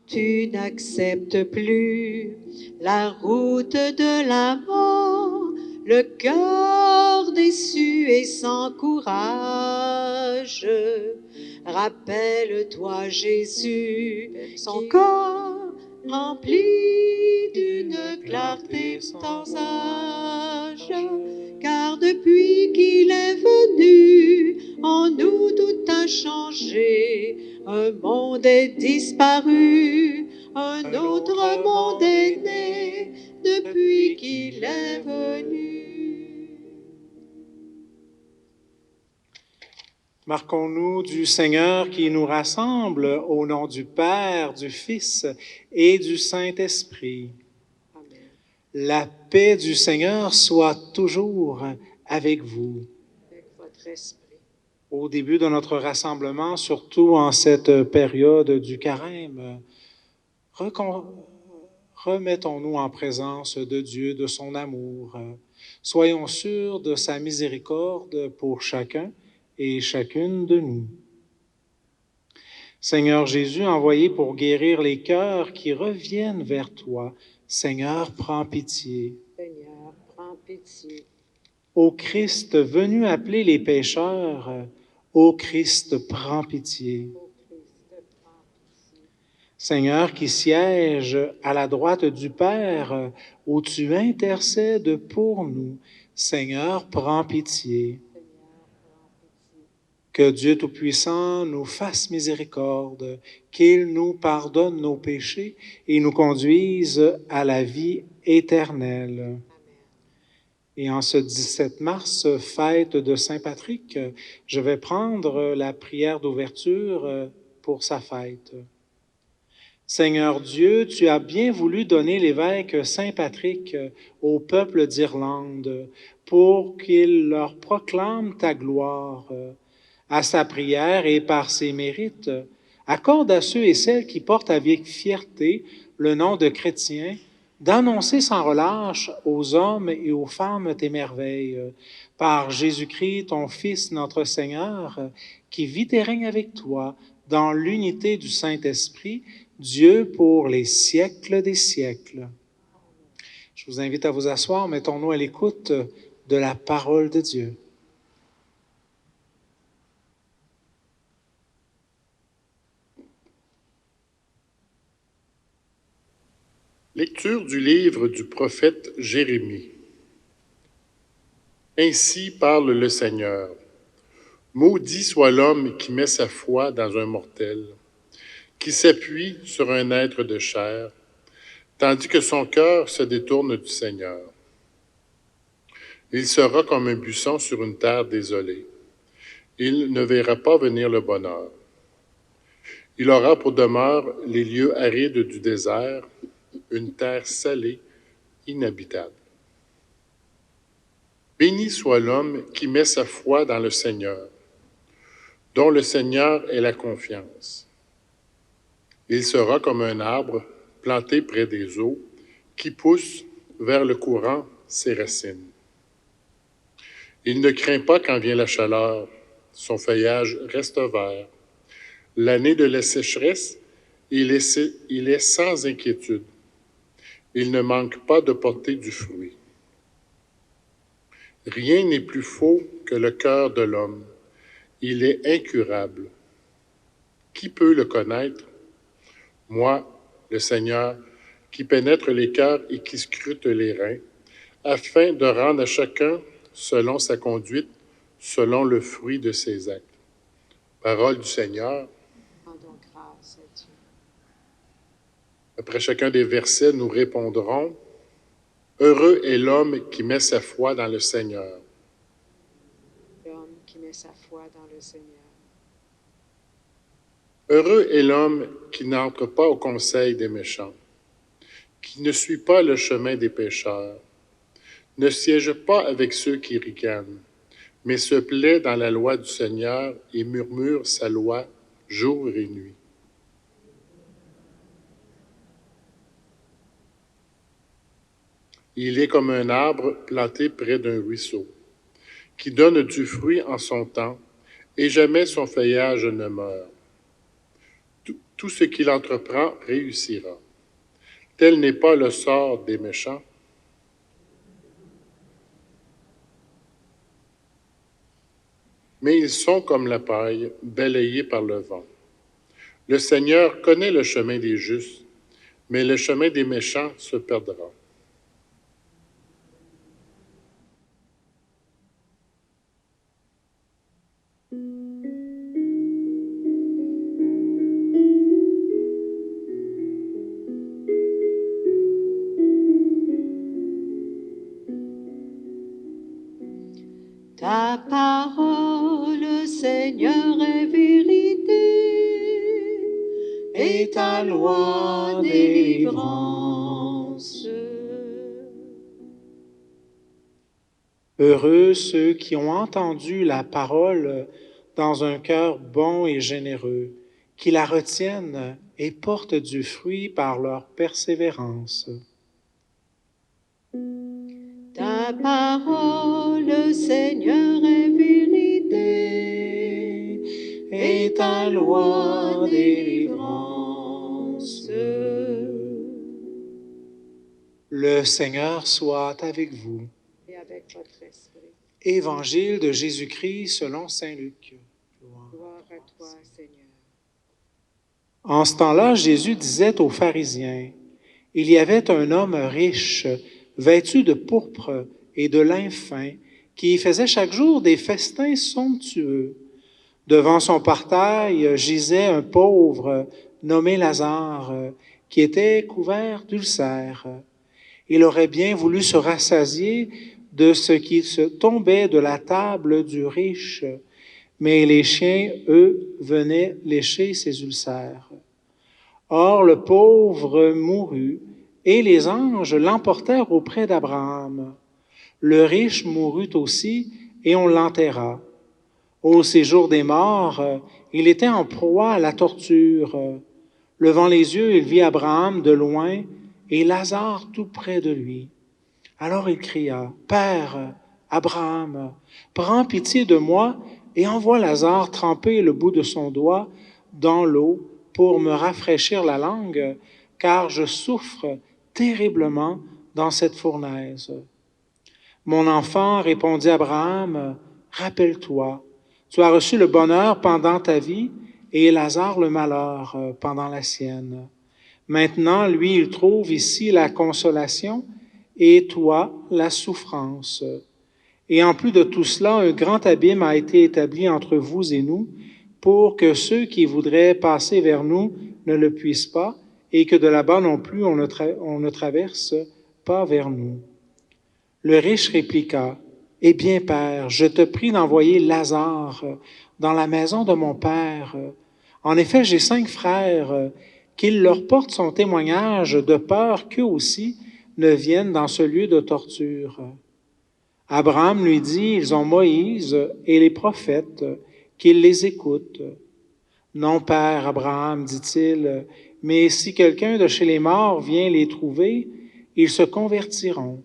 Tu n'acceptes plus la route de la mort, le cœur déçu et sans courage. Rappelle-toi Jésus, son corps rempli d'une clarté sans âge, car depuis qu'il est venu, en nous tout a changé. Un monde est disparu, un autre monde est né depuis qu'il est venu. Marquons-nous du Seigneur qui nous rassemble au nom du Père, du Fils et du Saint-Esprit. Amen. La paix du Seigneur soit toujours avec vous. Avec votre esprit. Au début de notre rassemblement, surtout en cette période du carême, remettons-nous en présence de Dieu, de son amour. Soyons sûrs de sa miséricorde pour chacun et chacune de nous. Seigneur Jésus, envoyé pour guérir les cœurs qui reviennent vers toi, Seigneur, prends pitié. Seigneur, prends pitié. Ô Christ, venu appeler les pécheurs, ô Christ, prends pitié. Ô Christ, prends pitié. Seigneur qui siège à la droite du Père, où tu intercèdes pour nous, Seigneur, prends pitié. Que Dieu Tout-Puissant nous fasse miséricorde, qu'il nous pardonne nos péchés et nous conduise à la vie éternelle. Amen. Et en ce 17 mars, fête de Saint Patrick, je vais prendre la prière d'ouverture pour sa fête. Seigneur Dieu, tu as bien voulu donner l'évêque Saint Patrick au peuple d'Irlande pour qu'il leur proclame ta gloire. À sa prière et par ses mérites, accorde à ceux et celles qui portent avec fierté le nom de chrétiens d'annoncer sans relâche aux hommes et aux femmes tes merveilles. Par Jésus-Christ, ton Fils, notre Seigneur, qui vit et règne avec toi dans l'unité du Saint-Esprit, Dieu pour les siècles des siècles. Je vous invite à vous asseoir, mettons-nous à l'écoute de la parole de Dieu. Lecture du livre du prophète Jérémie. Ainsi parle le Seigneur. Maudit soit l'homme qui met sa foi dans un mortel, qui s'appuie sur un être de chair, tandis que son cœur se détourne du Seigneur. Il sera comme un buisson sur une terre désolée. Il ne verra pas venir le bonheur. Il aura pour demeure les lieux arides du désert, une terre salée, inhabitable. Béni soit l'homme qui met sa foi dans le Seigneur, dont le Seigneur est la confiance. Il sera comme un arbre planté près des eaux, qui pousse vers le courant ses racines. Il ne craint pas quand vient la chaleur, son feuillage reste vert. L'année de la sécheresse, il est sans inquiétude. Il ne manque pas de porter du fruit. Rien n'est plus faux que le cœur de l'homme. Il est incurable. Qui peut le connaître? Moi, le Seigneur, qui pénètre les cœurs et qui scrute les reins, afin de rendre à chacun selon sa conduite, selon le fruit de ses actes. Parole du Seigneur. Rendons grâce à Dieu. Après chacun des versets, nous répondrons « Heureux est l'homme qui met sa foi dans le Seigneur. » L'homme qui met sa foi dans le Seigneur. Heureux est l'homme qui n'entre pas au conseil des méchants, qui ne suit pas le chemin des pécheurs, ne siège pas avec ceux qui ricanent, mais se plaît dans la loi du Seigneur et murmure sa loi jour et nuit. Il est comme un arbre planté près d'un ruisseau, qui donne du fruit en son temps, et jamais son feuillage ne meurt. tout ce qu'il entreprend réussira. Tel n'est pas le sort des méchants. Mais ils sont comme la paille, balayée par le vent. Le Seigneur connaît le chemin des justes, mais le chemin des méchants se perdra. Ta parole, Seigneur, est vérité, et ta loi délivrance. Heureux ceux qui ont entendu la parole dans un cœur bon et généreux, qui la retiennent et portent du fruit par leur persévérance. Ta parole, Seigneur, est vérité, et ta loi délivrance. Le Seigneur soit avec vous. Et avec votre esprit. Évangile de Jésus-Christ selon saint Luc. Gloire à toi, Seigneur. En ce temps-là, Jésus disait aux pharisiens, « Il y avait un homme riche, vêtu de pourpre et de lin fin, qui faisait chaque jour des festins somptueux. Devant son portail gisait un pauvre nommé Lazare, qui était couvert d'ulcères. Il aurait bien voulu se rassasier de ce qui se tombait de la table du riche, mais les chiens, eux, venaient lécher ses ulcères. Or, le pauvre mourut, et les anges l'emportèrent auprès d'Abraham. Le riche mourut aussi, et on l'enterra. Au séjour des morts, il était en proie à la torture. Levant les yeux, il vit Abraham de loin, et Lazare tout près de lui. Alors il cria, « Père, Abraham, prends pitié de moi et envoie Lazare tremper le bout de son doigt dans l'eau pour me rafraîchir la langue, car je souffre terriblement dans cette fournaise. » Mon enfant, répondit Abraham, « Rappelle-toi, tu as reçu le bonheur pendant ta vie et Lazare le malheur pendant la sienne. Maintenant, lui, il trouve ici la consolation et toi, la souffrance. Et en plus de tout cela, un grand abîme a été établi entre vous et nous pour que ceux qui voudraient passer vers nous ne le puissent pas et que de là-bas non plus on ne traverse pas vers nous. » Le riche répliqua, « Eh bien, Père, je te prie d'envoyer Lazare dans la maison de mon Père. En effet, j'ai 5 frères, qu'il leur porte son témoignage de peur qu'eux aussi ne viennent dans ce lieu de torture. » Abraham lui dit, « Ils ont Moïse et les prophètes, qu'ils les écoutent. » « Non, Père Abraham, dit-il, mais si quelqu'un de chez les morts vient les trouver, ils se convertiront. »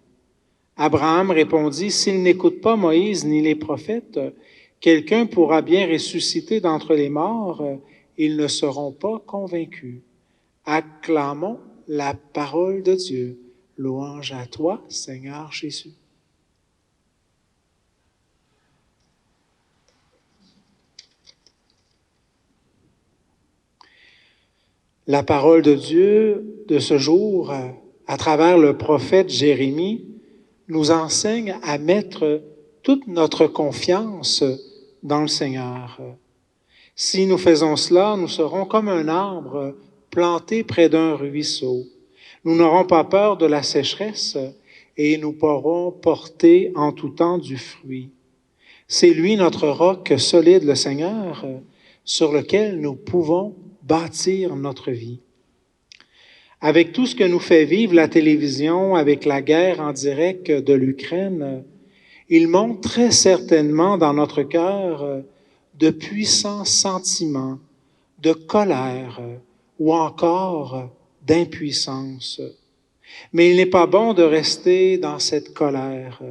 Abraham répondit, « S'ils n'écoutent pas Moïse ni les prophètes, quelqu'un pourra bien ressusciter d'entre les morts, ils ne seront pas convaincus. » Acclamons la parole de Dieu. Louange à toi, Seigneur Jésus. La parole de Dieu de ce jour, à travers le prophète Jérémie, nous enseigne à mettre toute notre confiance dans le Seigneur. Si nous faisons cela, nous serons comme un arbre planté près d'un ruisseau. Nous n'aurons pas peur de la sécheresse et nous pourrons porter en tout temps du fruit. C'est lui notre roc solide, le Seigneur, sur lequel nous pouvons bâtir notre vie. Avec tout ce que nous fait vivre la télévision, avec la guerre en direct de l'Ukraine, il monte très certainement dans notre cœur de puissants sentiments, de colère ou encore d'impuissance. Mais il n'est pas bon de rester dans cette colère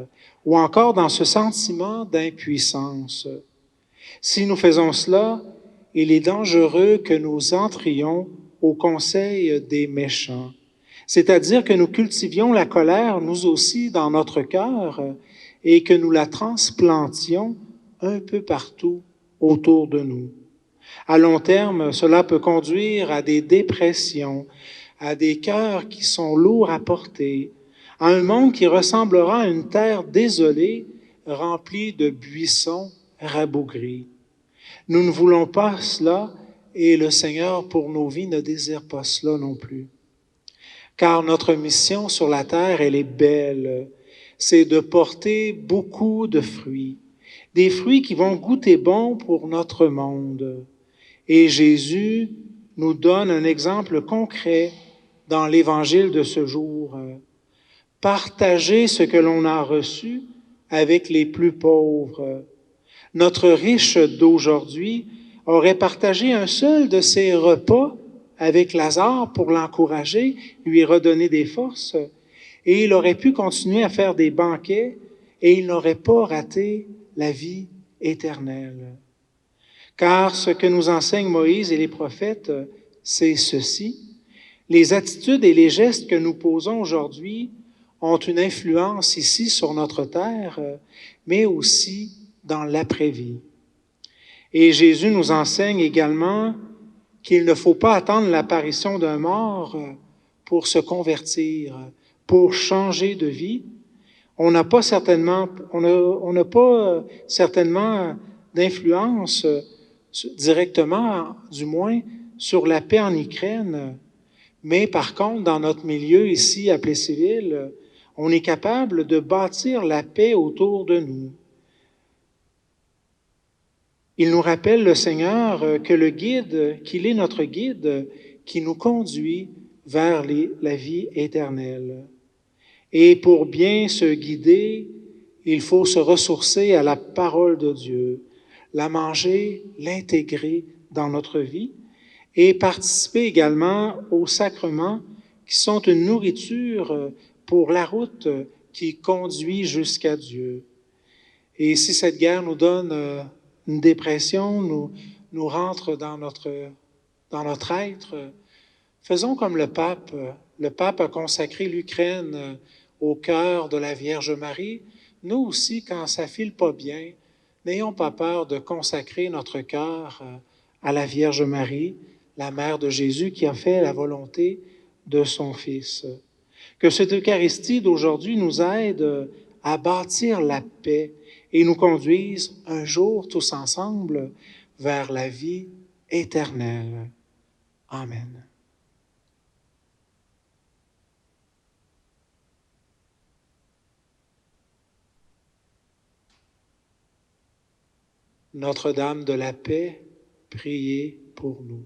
ou encore dans ce sentiment d'impuissance. Si nous faisons cela, il est dangereux que nous entrions au conseil des méchants. C'est-à-dire que nous cultivions la colère, nous aussi, dans notre cœur, et que nous la transplantions un peu partout autour de nous. À long terme, cela peut conduire à des dépressions, à des cœurs qui sont lourds à porter, à un monde qui ressemblera à une terre désolée, remplie de buissons rabougris. Nous ne voulons pas cela et le Seigneur, pour nos vies, ne désire pas cela non plus. Car notre mission sur la terre, elle est belle. C'est de porter beaucoup de fruits, des fruits qui vont goûter bon pour notre monde. Et Jésus nous donne un exemple concret dans l'Évangile de ce jour. Partager ce que l'on a reçu avec les plus pauvres. Notre riche d'aujourd'hui aurait partagé un seul de ses repas avec Lazare pour l'encourager, lui redonner des forces, et il aurait pu continuer à faire des banquets et il n'aurait pas raté la vie éternelle. Car ce que nous enseignent Moïse et les prophètes, c'est ceci. Les attitudes et les gestes que nous posons aujourd'hui ont une influence ici sur notre terre, mais aussi dans l'après-vie. Et Jésus nous enseigne également qu'il ne faut pas attendre l'apparition d'un mort pour se convertir, pour changer de vie. On n'a pas certainement d'influence directement, du moins, sur la paix en Ukraine. Mais par contre, dans notre milieu ici à Plessisville, on est capable de bâtir la paix autour de nous. Il nous rappelle, le Seigneur, que le guide, qu'il est notre guide, qui nous conduit vers la vie éternelle. Et pour bien se guider, il faut se ressourcer à la parole de Dieu, la manger, l'intégrer dans notre vie et participer également aux sacrements qui sont une nourriture pour la route qui conduit jusqu'à Dieu. Et si cette guerre nous donne une dépression, nous rentre dans notre être, faisons comme le pape. Le pape a consacré l'Ukraine au cœur de la Vierge Marie. Nous aussi, quand ça file pas bien, n'ayons pas peur de consacrer notre cœur à la Vierge Marie, la mère de Jésus qui a fait la volonté de son Fils. Que cette Eucharistie d'aujourd'hui nous aide à bâtir la paix et nous conduise un jour tous ensemble vers la vie éternelle. Amen. Notre-Dame de la paix, priez pour nous.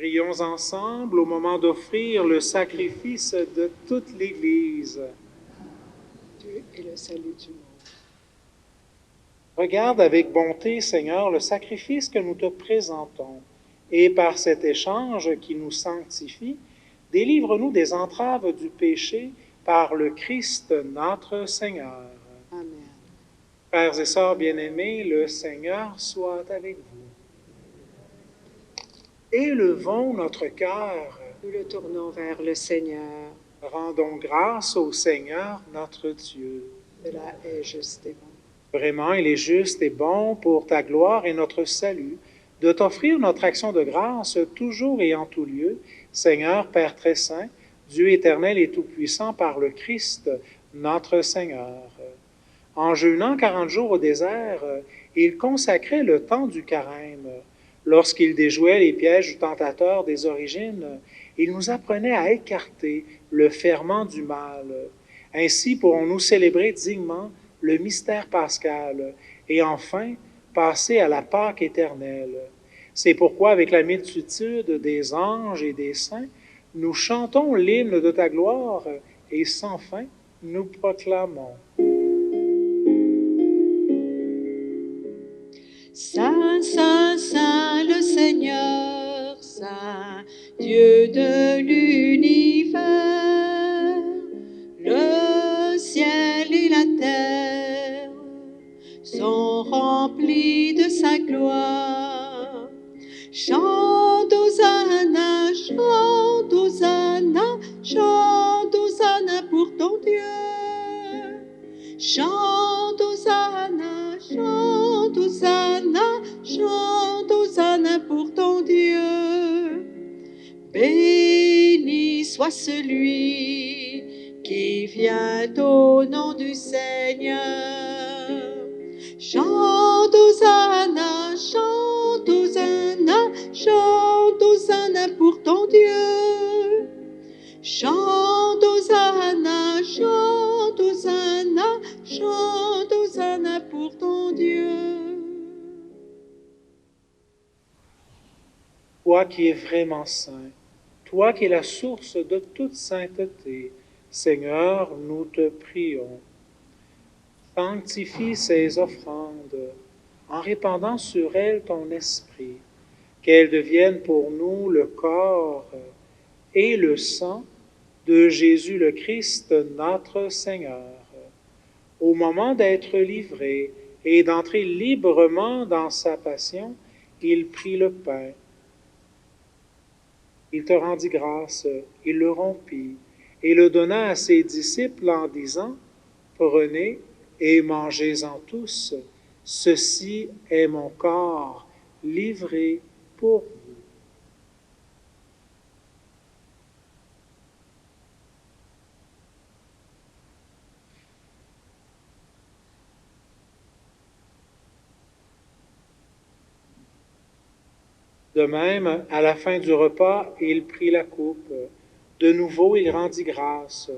Prions ensemble au moment d'offrir le sacrifice de toute l'Église. Dieu est le salut du monde. Regarde avec bonté, Seigneur, le sacrifice que nous te présentons, et par cet échange qui nous sanctifie, délivre-nous des entraves du péché par le Christ notre Seigneur. Amen. Frères et sœurs bien-aimés, le Seigneur soit avec vous. Élevons notre cœur. Nous le tournons vers le Seigneur. Rendons grâce au Seigneur notre Dieu. Cela est juste et bon. Vraiment, il est juste et bon pour ta gloire et notre salut de t'offrir notre action de grâce toujours et en tout lieu, Seigneur, Père très saint, Dieu éternel et tout-puissant par le Christ, notre Seigneur. En jeûnant 40 jours au désert, il consacrait le temps du carême. Lorsqu'il déjouait les pièges du tentateur des origines, il nous apprenait à écarter le ferment du mal. Ainsi pourrons-nous célébrer dignement le mystère pascal et enfin passer à la Pâque éternelle. C'est pourquoi, avec la multitude des anges et des saints, nous chantons l'hymne de ta gloire et sans fin nous proclamons. Saint, Saint, Saint le Seigneur, Saint Dieu de l'univers, le ciel et la terre sont remplis de sa gloire. Chante Hosanna, chante Hosanna, chante Hosanna pour ton Dieu. Chante Hosanna, chante Hosanna, chante Hosanna pour ton Dieu. Béni soit celui qui vient au nom du Seigneur. Chante Hosanna, chante Hosanna, chante Hosanna pour ton Dieu. Chante Hosanna, chante Hosanna, chante Hosanna pour ton Dieu. Toi qui es vraiment saint, toi qui es la source de toute sainteté, Seigneur, nous te prions. Sanctifie ces offrandes en répandant sur elles ton esprit, qu'elles deviennent pour nous le corps et le sang de Jésus le Christ, notre Seigneur. Au moment d'être livré et d'entrer librement dans sa passion, il prit le pain. Il te rendit grâce, il le rompit et le donna à ses disciples en disant, « Prenez et mangez-en tous, ceci est mon corps livré pour vous. » De même, à la fin du repas, il prit la coupe. De nouveau, il rendit grâce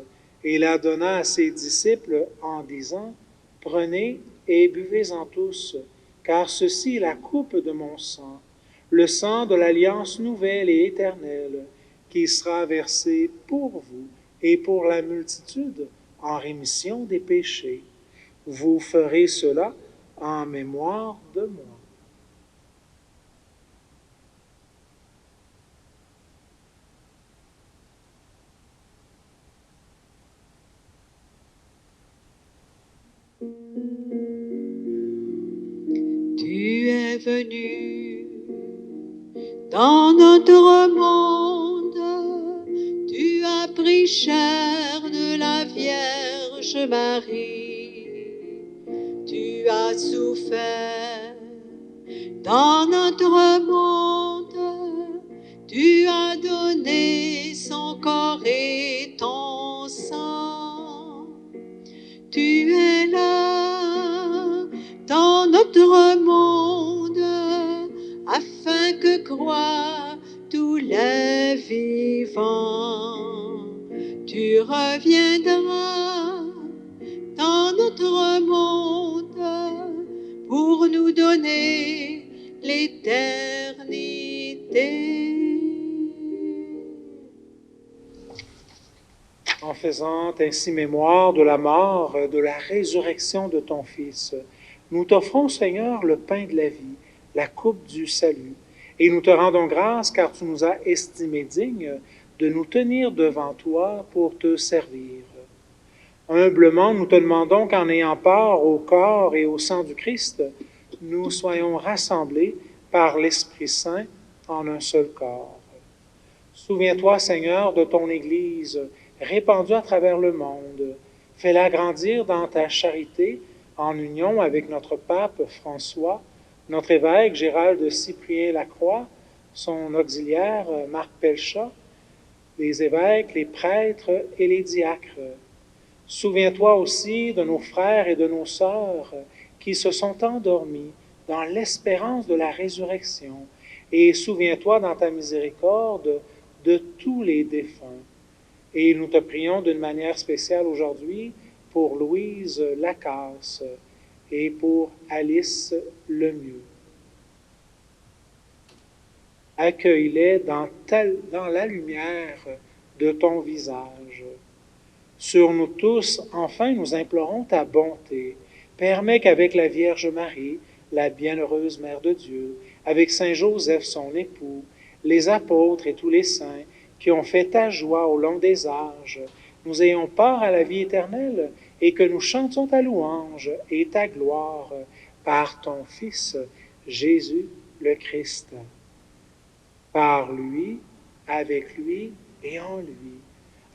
et la donna à ses disciples en disant, « Prenez et buvez-en tous, car ceci est la coupe de mon sang, le sang de l'alliance nouvelle et éternelle, qui sera versé pour vous et pour la multitude en rémission des péchés. Vous ferez cela en mémoire de moi. » Tu es venu dans notre monde, tu as pris chair de la Vierge Marie, tu as souffert dans notre monde, tu as donné son corps et ton sang, tu es là dans notre monde, afin que croient tous les vivants. Tu reviendras dans notre monde pour nous donner l'éternité. En faisant ainsi mémoire de la mort, de la résurrection de ton Fils, nous t'offrons, Seigneur, le pain de la vie, la coupe du salut, et nous te rendons grâce car tu nous as estimés dignes de nous tenir devant toi pour te servir. Humblement, nous te demandons qu'en ayant part au corps et au sang du Christ, nous soyons rassemblés par l'Esprit Saint en un seul corps. Souviens-toi, Seigneur, de ton Église répandue à travers le monde. Fais-la grandir dans ta charité en union avec notre pape François, notre évêque Gérald de Cyprien Lacroix, son auxiliaire Marc Pelchat, les évêques, les prêtres et les diacres. Souviens-toi aussi de nos frères et de nos sœurs qui se sont endormis dans l'espérance de la résurrection. Et souviens-toi dans ta miséricorde de tous les défunts. Et nous te prions d'une manière spéciale aujourd'hui pour Louise Lacasse et pour Alice Lemieux. Accueille-les dans la lumière de ton visage. Sur nous tous, enfin, nous implorons ta bonté. Permets qu'avec la Vierge Marie, la bienheureuse Mère de Dieu, avec Saint Joseph, son époux, les apôtres et tous les saints qui ont fait ta joie au long des âges, nous ayons part à la vie éternelle et que nous chantions ta louange et ta gloire par ton Fils, Jésus le Christ. Par lui, avec lui et en lui.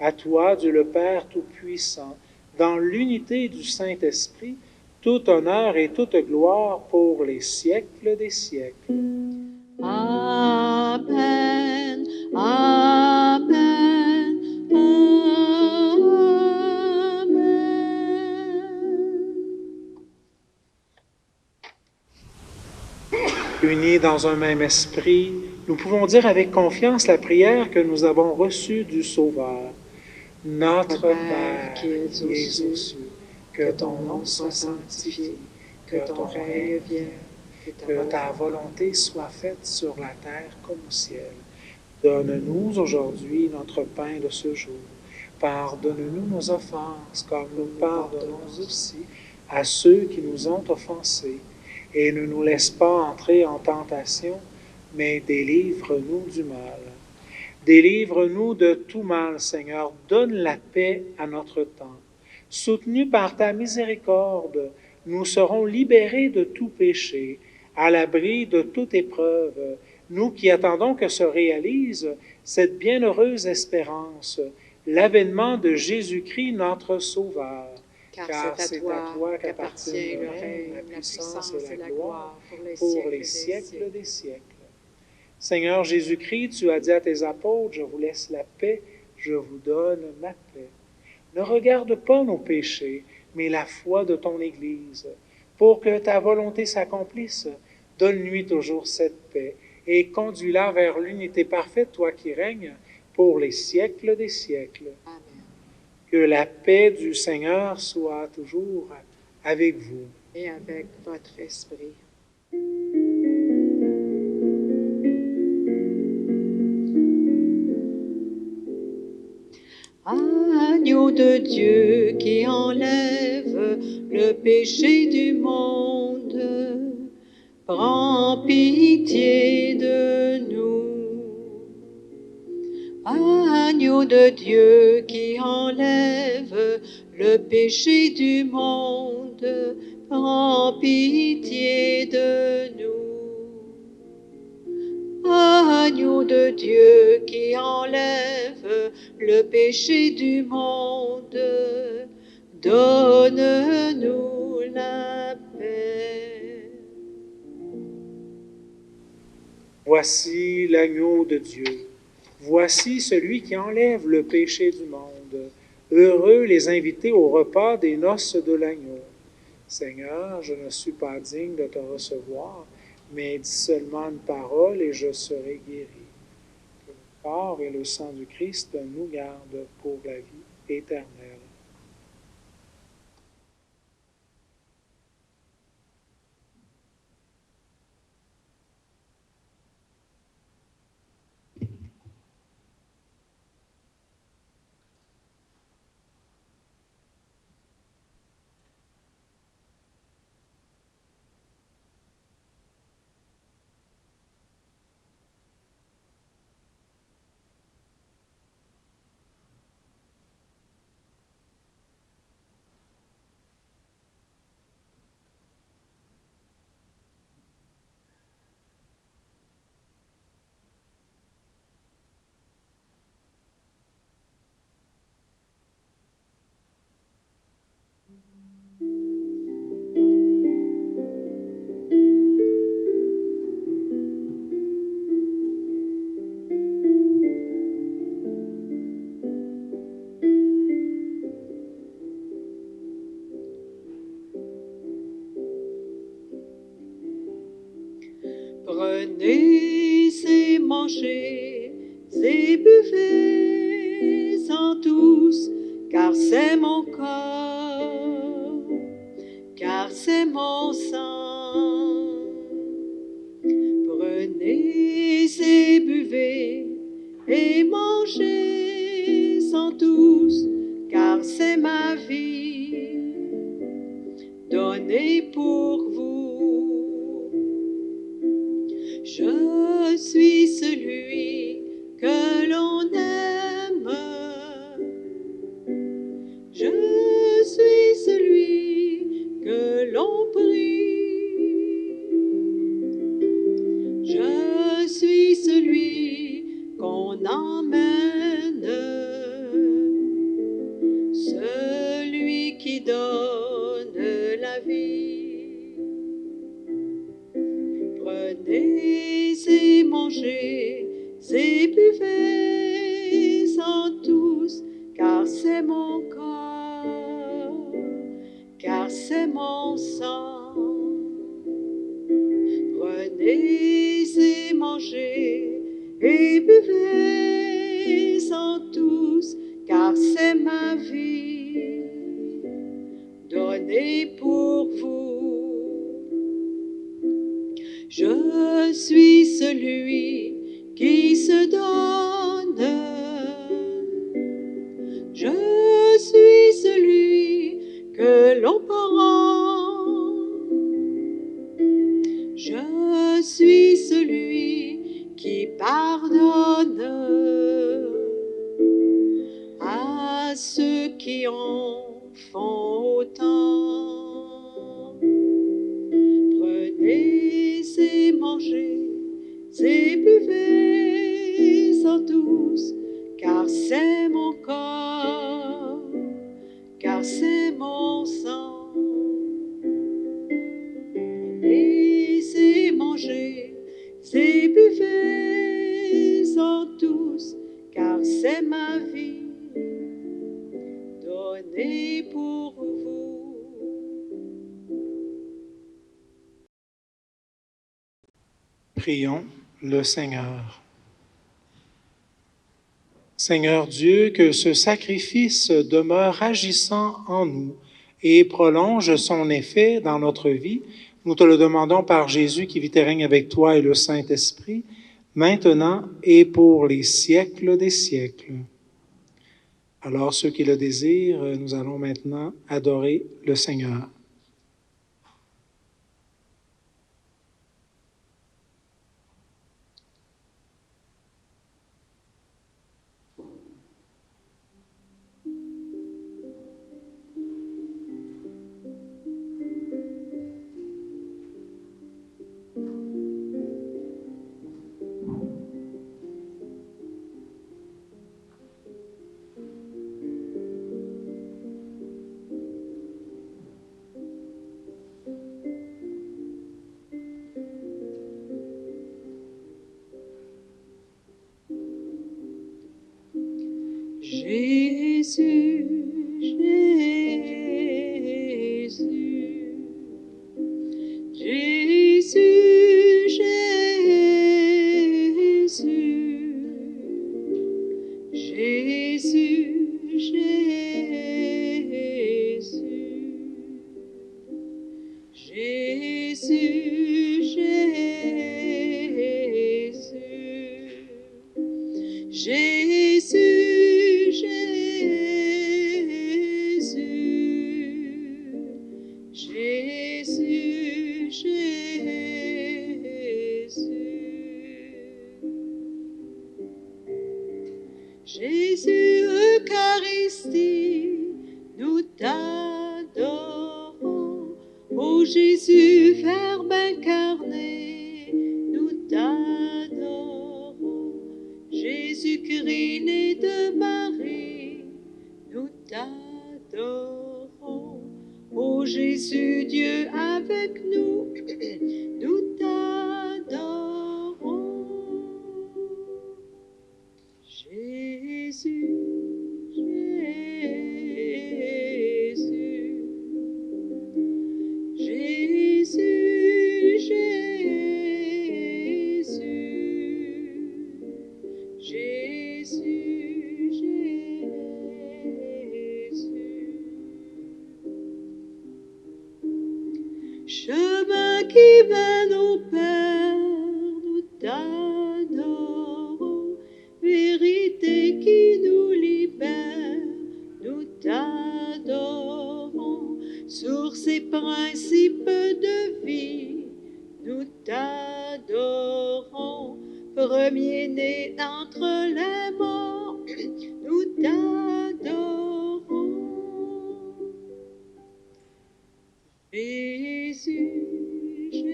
À toi, Dieu le Père Tout-Puissant, dans l'unité du Saint-Esprit, tout honneur et toute gloire pour les siècles des siècles. Amen, Amen, Amen. Unis dans un même esprit, nous pouvons dire avec confiance la prière que nous avons reçue du Sauveur. Notre Père qui es aux cieux, que ton nom soit sanctifié, que ton règne vienne, que ta volonté soit faite sur la terre comme au ciel. Donne-nous aujourd'hui notre pain de ce jour. Pardonne-nous nos offenses, comme nous pardonnons aussi à ceux qui nous ont offensés. Et ne nous laisse pas entrer en tentation, mais délivre-nous du mal. Délivre-nous de tout mal, Seigneur. Donne la paix à notre temps. Soutenus par ta miséricorde, nous serons libérés de tout péché, à l'abri de toute épreuve, nous qui attendons que se réalise cette bienheureuse espérance, l'avènement de Jésus-Christ, notre Sauveur. Car c'est à toi qu'appartient le règne, la puissance et la gloire pour les siècles des siècles. Seigneur Jésus-Christ, tu as dit à tes apôtres, je vous laisse la paix, je vous donne ma paix. Ne regarde pas nos péchés, mais la foi de ton Église. Pour que ta volonté s'accomplisse, donne-lui toujours cette paix et conduis-la vers l'unité parfaite, toi qui règnes pour les siècles des siècles. Amen. Que la paix du Seigneur soit toujours avec vous. Et avec votre esprit. Agneau de Dieu qui enlève le péché du monde, prends pitié de nous. Agneau de Dieu qui enlève le péché du monde, prends pitié de nous. Agneau de Dieu qui enlève le péché du monde, donne-nous la paix. Voici l'agneau de Dieu. Voici celui qui enlève le péché du monde. Heureux les invités au repas des noces de l'agneau. Seigneur, je ne suis pas digne de te recevoir, mais dis seulement une parole et je serai guéri. Que le corps et le sang du Christ nous gardent pour la vie éternelle. Prenez et mangez et buvez-en tous, car c'est mon corps, car c'est mon sang. Prenez et buvez et mangez-en tous, car c'est ma vie, donnée pour vous. Je suis celui que l'on aime, je suis celui que l'on prie, je suis celui qu'on emmène, celui qui donne la vie. Prenez et mangez et buvez-en tous, car c'est mon corps, car c'est mon sang. Prenez et mangez et buvez-en tous, car c'est ma vie, donnée pour vous. Je suis celui qui se donne, je suis celui que l'on prend, je suis celui qui pardonne à ceux qui en font autant. Prenez et mangez et buvez-en tous, car c'est mon corps, car c'est mon sang. Prenez et mangez et buvez-en tous, car c'est ma vie, donnée pour vous. Prions le Seigneur. Seigneur Dieu, que ce sacrifice demeure agissant en nous et prolonge son effet dans notre vie. Nous te le demandons par Jésus qui vit et règne avec toi et le Saint-Esprit, maintenant et pour les siècles des siècles. Alors, ceux qui le désirent, nous allons maintenant adorer le Seigneur. Jésus, Jésus, Jésus, Jésus, Jésus, Jésus, Jésus, Jésus. Jésus, Eucharistie, nous t'adorons. Ô Jésus, Verbe incarné, nous t'adorons. Jésus-Christ, né de Marie, nous t'adorons. Ô Jésus, Dieu avec nous, nous t'adorons. Jésus, Jésus, Jésus, Jésus, t'adorons. Vérité qui nous libère, nous t'adorons. Source et principe de vie, nous t'adorons. Premier-né d'entre les morts, nous t'adorons. Jésus, Jésus,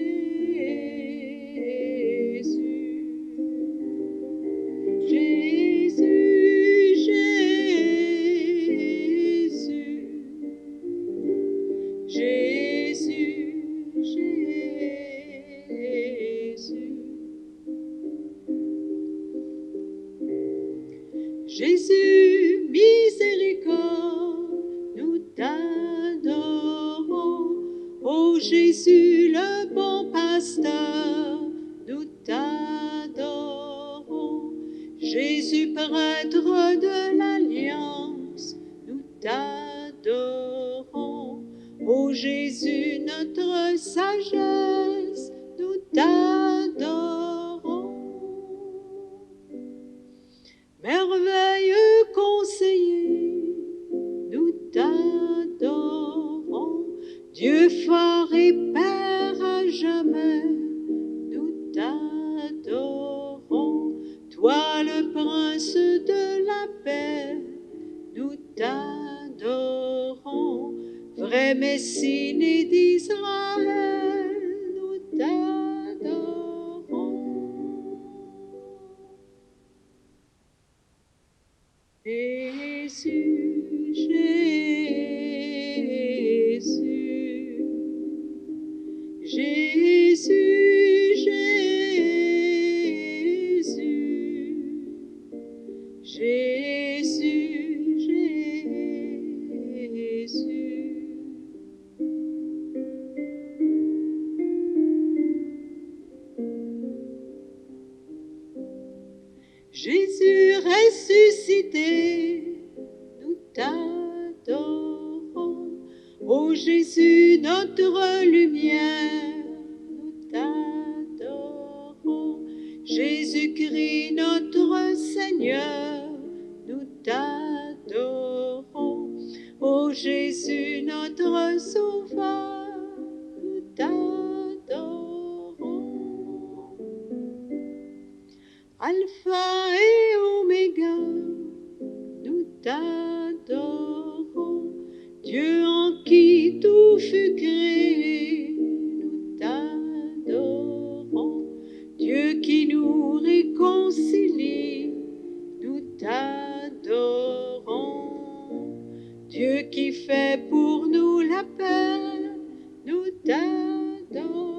Jésus, Jésus, Jésus, Jésus. Jésus, miséricorde, nous t'adorons. Ô Jésus, le bon pasteur, nous t'adorons. Jésus, prêtre de l'Alliance, nous t'adorons. Ô Jésus, notre sagesse, nous t'adorons. Merveilleux conseiller, nous t'adorons. Dieu fort et Père à jamais, nous t'adorons. Toi le prince de la paix, nous t'adorons. Vrai Messie né d'Israël, nous t'adorons. Jésus, Jésus, Jésus, Jésus, Jésus, Jésus. Jésus ressuscité, nous t'adorons. Ô Jésus, notre lumière, nous t'adorons. Jésus-Christ, notre Seigneur, nous t'adorons. Ô Jésus, notre Sauveur, nous t'adorons. Alpha et Oméga, nous t'adorons. Dieu en qui tout fut créé, nous t'adorons. Dieu qui nous réconcilie, nous t'adorons. Dieu qui fait pour nous la paix, nous t'adorons.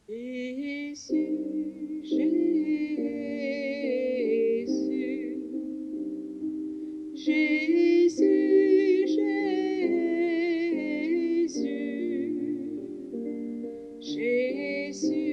Jésus, Jésus, Jésus, Jésus, Jésus.